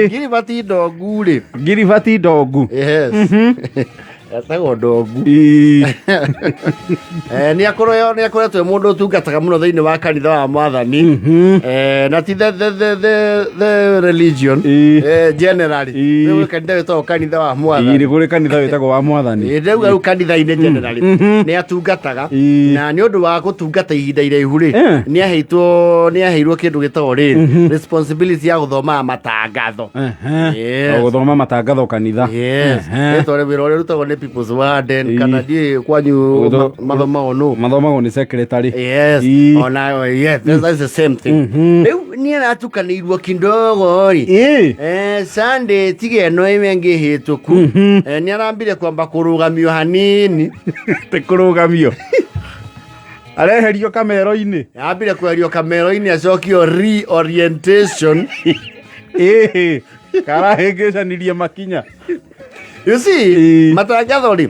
Giribati ndogu rĩ. Giribati ndogu. Yes. Etagwo ndogu. Nĩ akoretwo mũndũ ũtungataga mũno thĩinĩ wa kanitha wa Mwathani. Na ti the religion generally. Rĩu kanitha wĩtagwo kanitha wa Mwathani. Ĩrĩ kũrĩ kanitha wĩtagwo wa Mwathani. Rĩu kanitha-inĩ generally nĩ atungataga, na nĩ ũndũ wa gũtungata ihinda iraihu rĩ, nĩ aheirwo kĩndũ gĩtagwo rĩ responsibility ya gũthoma matangatho. Gũthoma matangatho kanitha. Rĩtwa wĩra ũrĩa ũrutagwo nĩ People's Warden kana ndiĩ kwanyu mathomagwo nĩ secretary. Yes. Ona yes, that's the same thing. Rĩu nĩ aratukanĩirwo kindogo rĩ. Sunday tige no imenge hĩtũku. Nĩ arambire kwamba kũrũgamio hanini. Kũrũgamio. Areherio kamero-inĩ. Ambire kweherio kamero-inĩ acokio reorientation. Karahĩngĩcanirie makinya. You see, matangatho rĩ,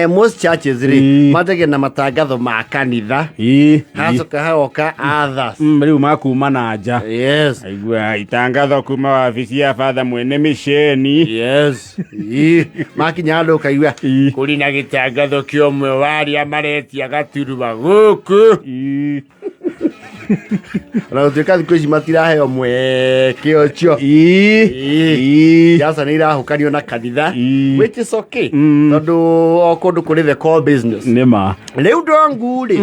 most churches rĩ, matege na matangatho ma kanitha. Hacoka hagoka others. Rĩu makuma na nja. Yes. Aigua itangatho kuma wabici ya father mwene misheni. Yes. Makinya andũ kaigua kũrĩ na gĩtangatho kĩomwe warĩa maretia gaturwa gũkũ. Na ũtuĩka thikũ ici matiraheo mweke ũcio. Jasa nĩ irahukanio na kanitha, which is okay, tondũ o kũndũ kũrĩ the core business. Nĩma. Rĩu ndongu rĩ,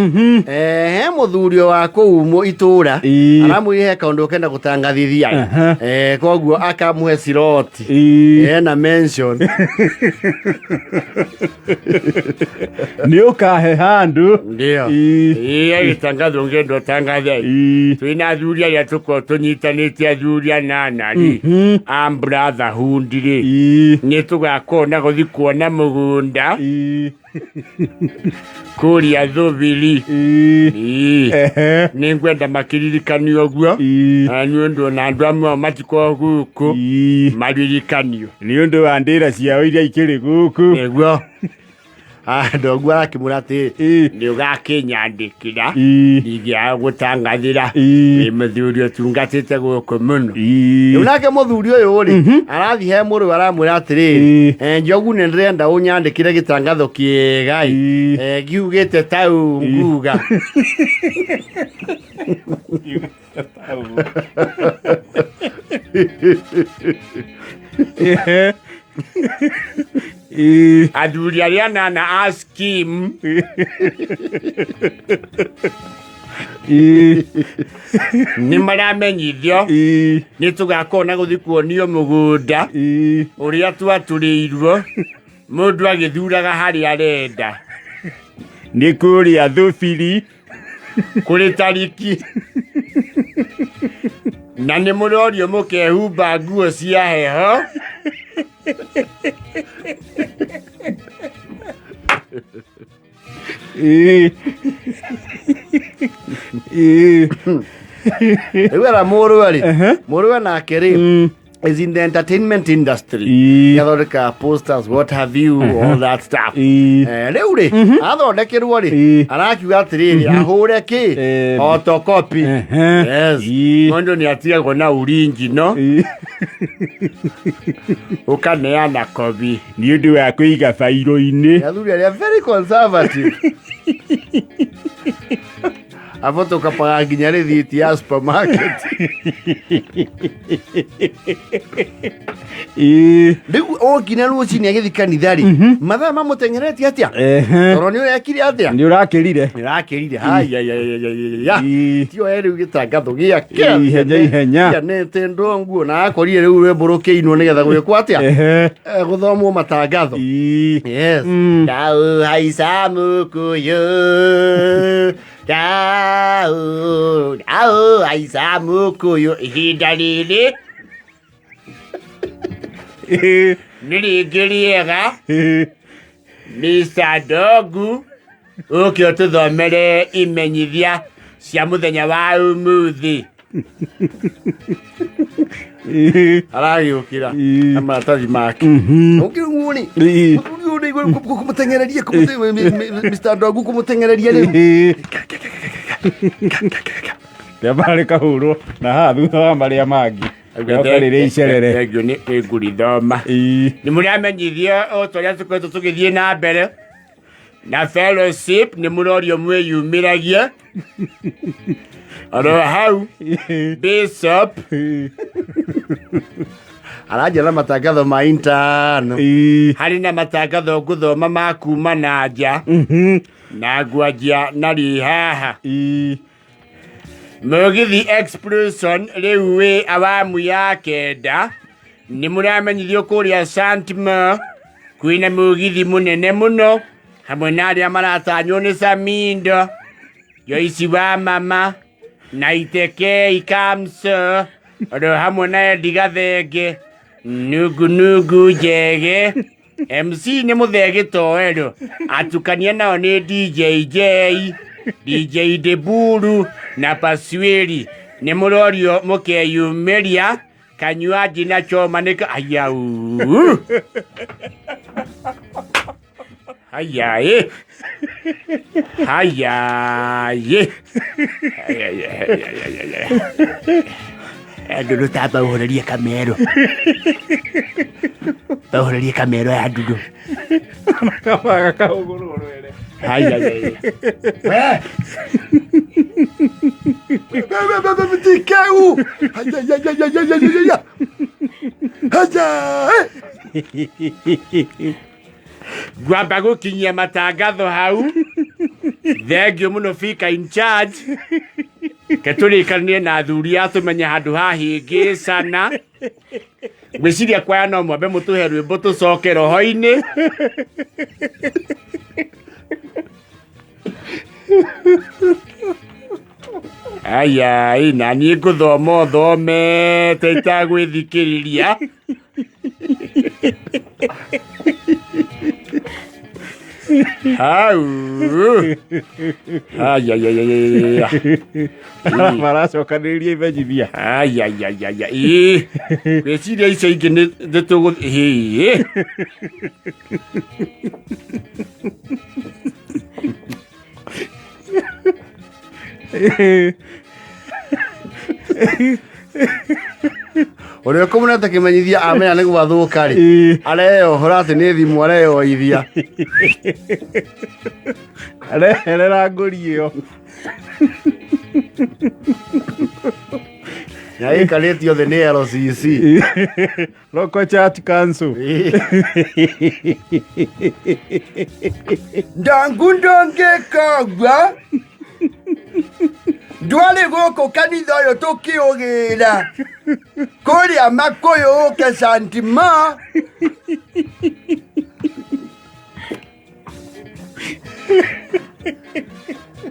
he mũthurio wa kũu itũũra aramwĩre kaũndũ ũkenda gũtangathithia, koguo akamũhe sloti na mention. Nĩ ũkahe handũ. Ndio. Agĩtangatho ngendo tangathe. Twĩna athuri arĩa tũkorwo tũnyitanĩte athuri anana rĩ, a brotherhood rĩ, nĩ tũgakorwo na gũthiĩ kuona mũgũnda kũrĩa Thũbiri. Nĩ ngwenda makĩririkanio ũguo, nĩ ũndũ na andũ amwe matikoragwo gũkũ maririkanio nĩ ũndũ wa ndĩra ciao iria ikĩrĩ gũkũ. Nĩguo ndogu arakĩmwĩra atĩ nĩ ũgakĩnyandĩkĩra ingĩaga gũtangathĩra mũthuri ũtungatĩte gũkũ mũno. Rĩu nake mũthuri ũyũ rĩ arathiĩ he mũrũ aramwĩra atĩrĩrĩ, njogu nĩ ndĩrenda ũnyandĩkĩre gĩtangatho kĩega ngiugĩte tau nguga. Athuri arĩa anana a scheme nĩ maramenyithio nĩ tũgakorwo na gũthiĩ kuonio mũgũnda ũrĩa twatũrĩirwo, mũndũ agĩthuraga harĩa arenda. Nĩ kũrĩa Thũbiri kũrĩ tariki, na nĩ mũrorio mũkehumba nguo cia heho. Rĩu ara mũrũwe nake rĩ is in the entertainment industry. Yathondeka posters, what have you, all that stuff. Rĩu rĩ athondekerwo rĩ arakiuga atĩrĩrĩ ahũre kĩ photocopy. Yes. Mũndũ nĩ atigagwo na original ũkaneana copy nĩ ũndũ wa kũiga fairo-inĩ. Athuri arĩa very conservative. Afotokapaga nginya rĩthiti ya supermarket. Rĩu okinya rũcinĩ agĩthiĩ kanitha rĩ mathaa mamũteng'eretie atĩa, toro nĩ ũrekire atĩa? Nĩ ũrakĩrire. Tio rĩu gĩtangatho gĩake ihenya nĩte ndonguo na akorire rĩu rwĩmbo rũkĩinwo nĩgetha gwĩkwo atĩa, gũthomwo matangatho. Yes. Daũ haica mũkũyũ, daũ haica mũkũyũ, ihinda rĩrĩ nĩ rĩngĩ rĩega. Mr. Ndogu ũkĩ ũtũthomere imenyithia cia mũthenya wa ũmũthĩ. Aragĩũkĩra na maratathi make. Ũkĩrũmwo nĩ kũmũteng'ereria Mr. Ndogu kũmũteng'ereria rĩu. Rĩambara rĩkahũrwo na haha thutha wa marĩa mangĩ. Rĩoka rĩrĩ icerere. Thengio nĩ ngũrithoma. Nĩ mũramenyithio ũrĩa tũkoretwo tũgĩthiĩ na mbere na fellowship, nĩ mũrorio mwĩyumĩragie. Oro hau Bishop aranjĩra matangatho ma intano. Harĩ na matangatho ngũthoma ma kuma na nja na ngwanjia na haha. Mũgithi explosion rĩu wĩ awamu ya kenda. Nĩ mũramenyithio kũrĩa Santma kwĩna mũgithi mũnene mũno, hamwe na arĩa maratanywo nĩ Samindo, Joyce wa mama na Itekei Kamso, oro hamwe na Eddie Gathenge, Nugu Njege. MC nĩ Mũthee Gĩtoero, atukania nao nĩ DJ Deburu na Pasweri. Nĩ mũrorio mũkeyumĩria, kanywaji na choma nĩ ayau. Hayaye. Ndudu tabauhũrĩrie kamero. Bauhũrĩrie kamero ya ndudu. Kabaga kahũgũrwo rwere. Hayaye. Tikau. Gwamba gũkinyia matangatho hau. Thengio mũno Fika in charge. Ketũrĩkanĩre na athuri atũmenye handũ hahĩngĩcana. Ngwĩciria kwaya no mwambe mũtũhe rwĩmbo tũcoke roho-inĩ. Ayai, na niĩ ngũthoma thomete itagwĩthikĩrĩria. Hau. Ayayayaya. Maracokanĩrĩria imenyithia. Ayayayaya. Gwĩciria icio ingĩ nĩ tũgũ. Ũrĩa ũkũmũnete kĩmenyithia amenya nĩ gwathũka rĩ, areyohora atĩ nĩ thimũ areyoithia. Areherera ngũri ĩyo. Na ĩikarĩtio thĩ nĩ LCC. Local Church Council. Ndangu ndongĩkagua. Ndwale gũkũ kanitha ũyũ tũkĩũgĩra. Kũrĩa Makũyũ ũke Santma.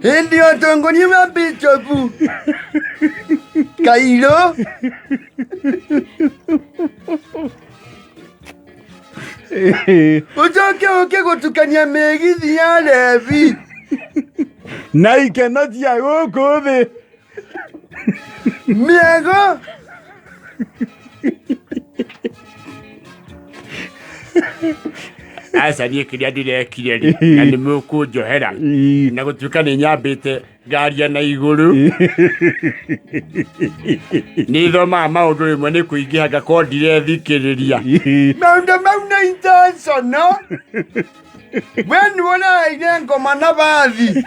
Hĩndĩ ũtongoria wa Bishop Kairũ. Ũcoke ũke gũtukania mĩgithi ya Levi. Na ikeno cia gũkũ thĩ. Mĩego. Aca niĩ kĩrĩa ndĩrekire rĩ, na nĩ mũkũnjohera na gũtuĩka nĩ nyambĩte ngaria na igũrũ. Nĩ thomaga maũndũ rĩmwe nĩ kũingĩha ngakorwo ndirethikĩrĩria. Maũndũ mau nĩ intentional. We nĩwonaine ngoma na bathi.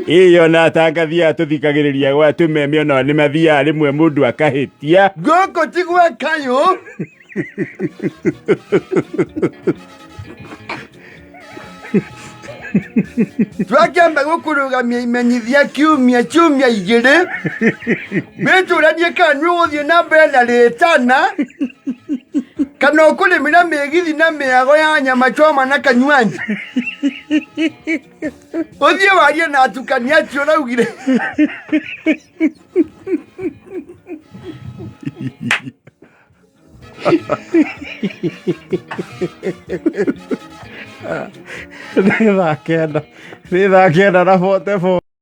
Iyo na atangathia tũthikagĩrĩria gwa tũmeme ona nĩ mathiaga rĩmwe mũndũ akahĩtia. Gũkũ ti gwa Kayũ. Twakĩamba gũkũrũgamia imenyithia kiumia igĩrĩ. Wĩtũranie kana nĩũgũthiĩ na mbere na rĩtana, kana ũkũrĩmĩra mĩgithi na mĩago ya nyama choma na kanywaji. Ũthiĩ warie na atukania acio ũraugire. Nĩ thaa kenda na 44.